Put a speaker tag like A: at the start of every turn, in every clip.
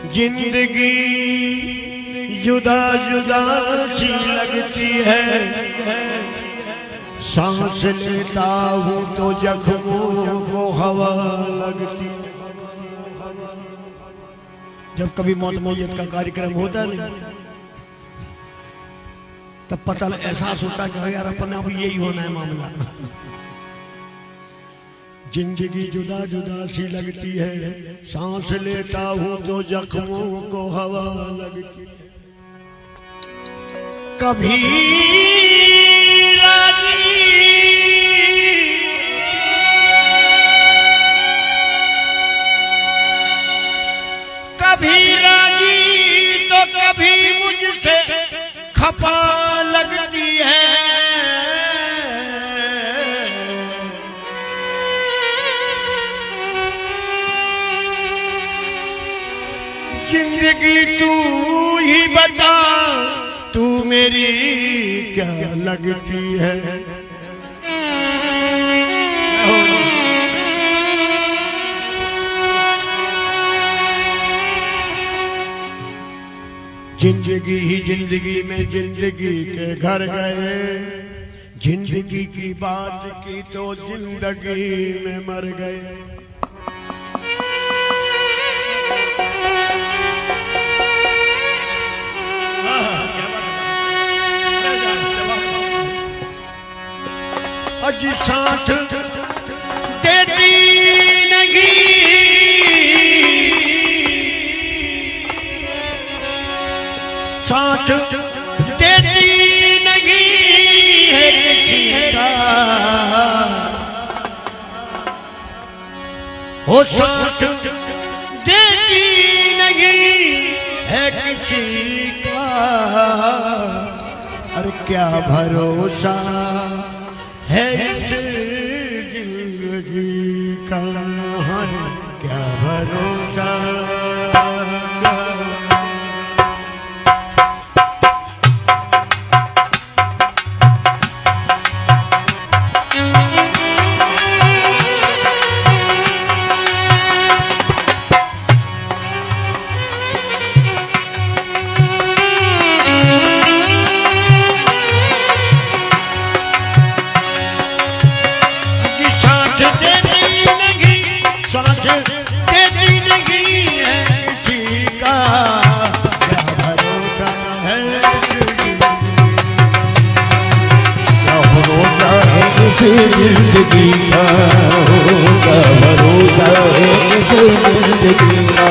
A: जिंदगी जुदा जुदा सी लगती है, सांस लेता हूँ तो जख्मों को हवा लगती। जब कभी मौत मौत का कार्यक्रम होता नहीं तब पता एहसास होता कि यार अपन अब यही होना है मामला। जिंदगी जुदा जुदा सी लगती है, सांस लेता हूं तो जख्मों को हवा लगती। कभी राजी कभी राजी तो कभी मुझसे खपा लगती है। जिंदगी तू ही बता, तू मेरी क्या लगती है। जिंदगी ही जिंदगी में जिंदगी के घर गए, जिंदगी की बात की तो जिंदगी में मर गए। अज साथ देती नहीं, साथ देती नहीं है किसी का, वो साथ देती नहीं है किसी का। अरे क्या भरोसा है इस जिंदगी का, क्या भरोसा।
B: जिंदगी का होगा भरोसा है जिंदगी का।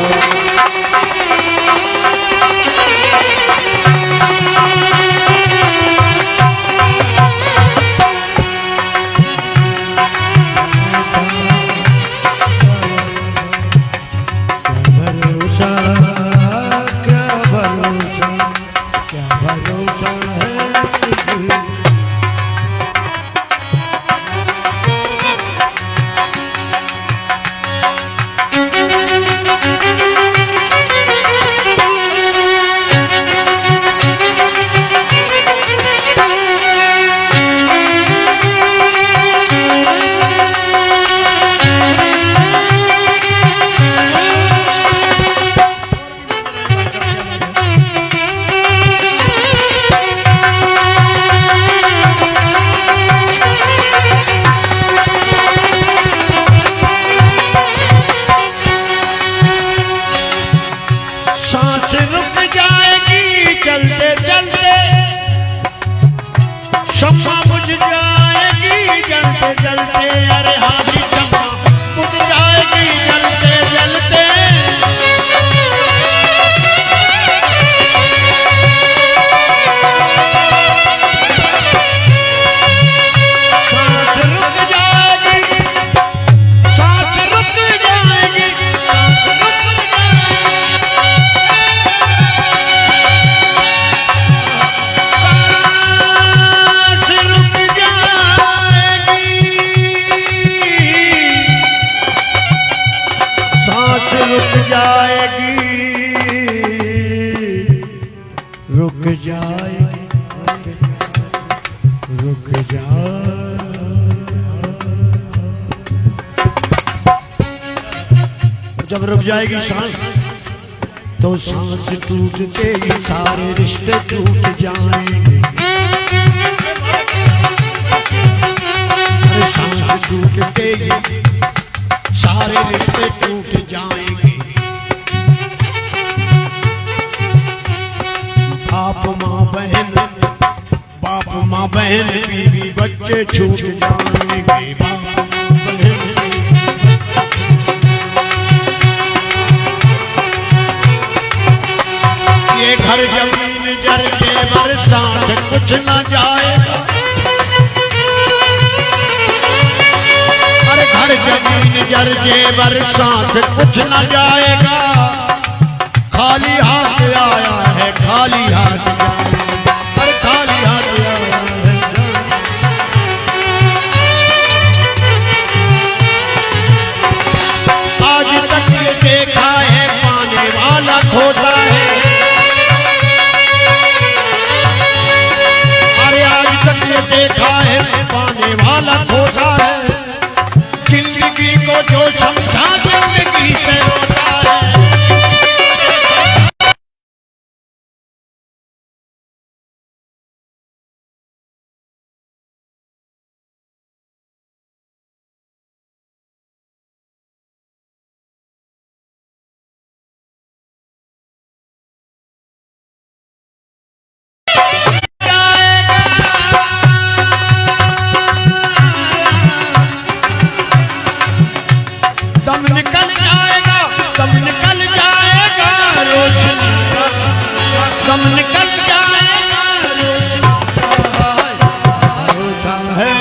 B: रुक जा। जब रुक जाएगी सांस
A: तो सांस टूटते ही सारे रिश्ते टूट जाएंगे। अरे सांस टूटते ही सारे रिश्ते टूट जाएंगे। बाप माँ बहन बीवी बच्चे छूट जाएंगे। बाप माँ बहन ये घर जमीन जर के बरसात कुछ न जाएगा। अरे घर जमीन जर के बरसात कुछ न जाएगा। खाली हाथ आया है खाली हाथ जाएगा। अरे खाली हाथ आया है। आज तक ये देखा है पाने वाला खोता है। देखा है पाने वाला खोता है। जिंदगी को जो समझा जिंदगी पे रोता है। दम निकल जाएगा रोशनी का। दम निकल जाएगा रोशनी का है।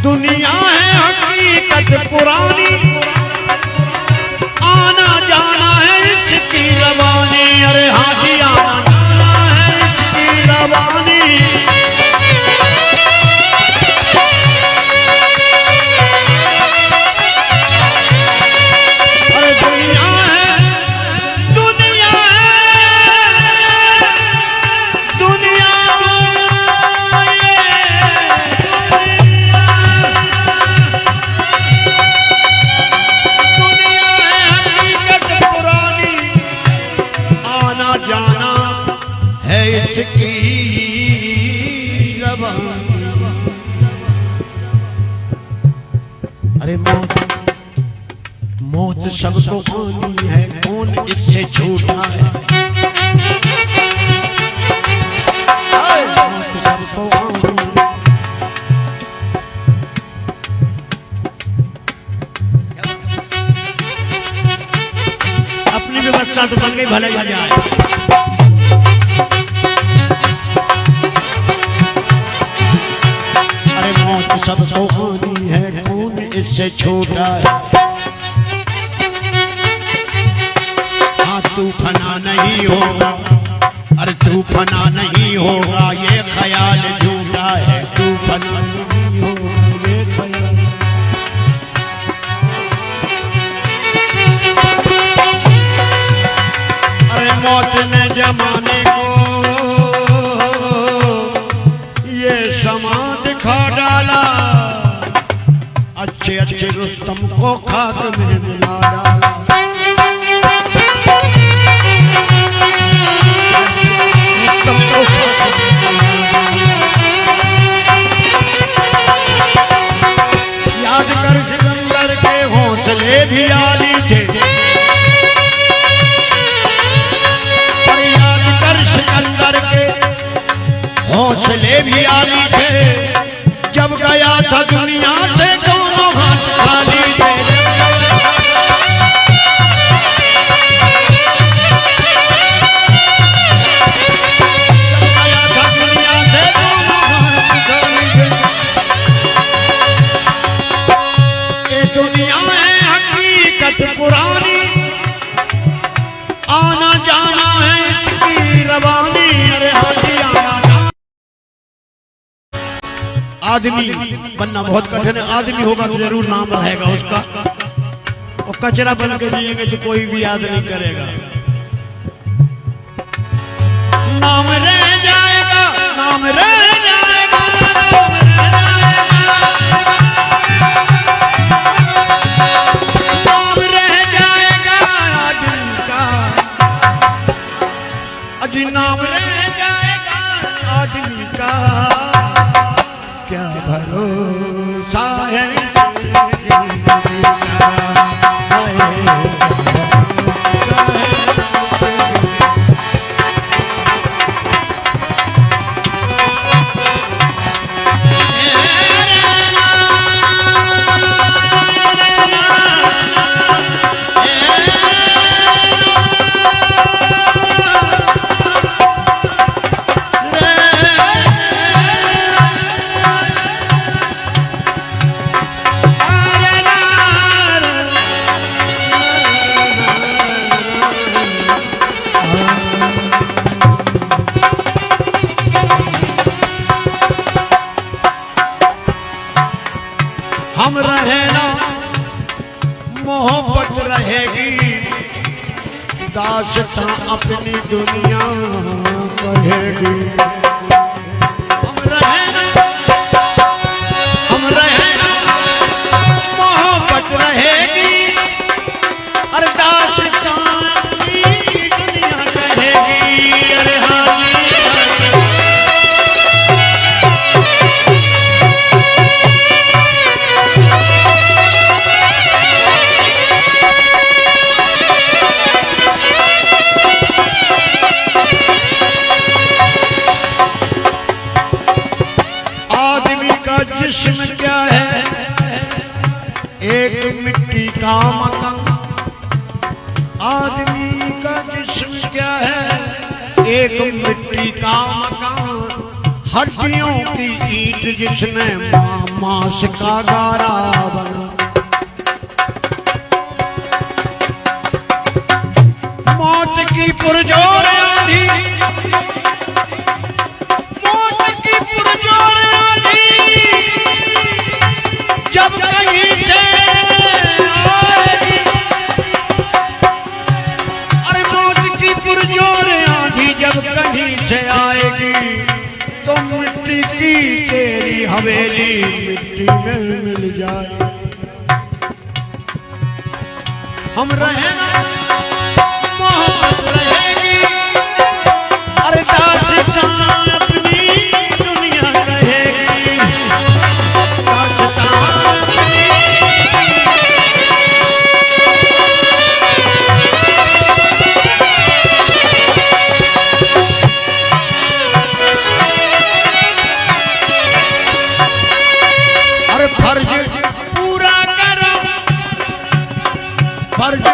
A: दुनिया है हकीकत पुरानी। आना जाना है इसकी रवानी। अरे हाथी आना जाना है इसकी रवानी। अरे दुनिया है दुनिया इसकी रवानी। अरे मौत सबको आनी है। कौन इससे छूटा है। मौत सबको आनी। अपनी व्यवस्था तो बन गई भले ही जाए। सबको आनी है। कौन इससे छोटा है। हाँ तू फना नहीं होगा। अरे तू फना नहीं होगा ये ख्याल झूठा है। तू फना नहीं होगा ये ख्याल। मौत ने जमाने को ये समा दिखा डाला, अच्छे अच्छे रुस्तम को खाक में मिला डाला। रुस्तम को खाक में मिला डाला। याद कर सिकंदर के हौसले भी आली थे, पर याद कर सिकंदर के हौसले भी आली थे। जब गया था दुनिया से दोनों हाथ खाली थे। जब गया था दुनिया से दोनों हाथ खाली थे। ये दुनिया है हकीकत पुरानी, आना जाना है इसकी रवानी। अरे हाजी आना जाना। आदमी बनना बहुत कठिन है। आदमी होगा तो जरूर नाम रहेगा उसका, और कचरा बन के जिएंगे तो कोई भी याद नहीं करेगा। नाम रह जाएगा, नाम रह जाएगा, नाम रह जाएगा आदमी का। अजी नाम रह जाएगा आदमी का, क्या भरोसा है जिंदगी का। हम रहे ना मोहब्बत रहेगी, दास्तां अपनी दुनिया कहेगी। हम रहे ना मोहब्बत रहेगी, और दास्तां अपनी दुनिया कहेगी। अरे हाजी जिस्म क्या है, एक मिट्टी का मकान। आदमी का जिस्म क्या है, एक मिट्टी का मकान। हड्डियों की ईंट जिसमें मांस का गारा बना। मौत की पुरजोर आंधी, मौत की पुरजोर आंधी जब कहीं से आएगी। अरे मौत की पुरजोर आंधी जब कहीं से आएगी, तो मिट्टी की तेरी हवेली मिट्टी में मिल जाए। हम रहे ना मोहब्बत रहेगी, अरे दास्तां अपनी दुनिया कहेगी। दास्तां फर्ज पूरा करो, फर्ज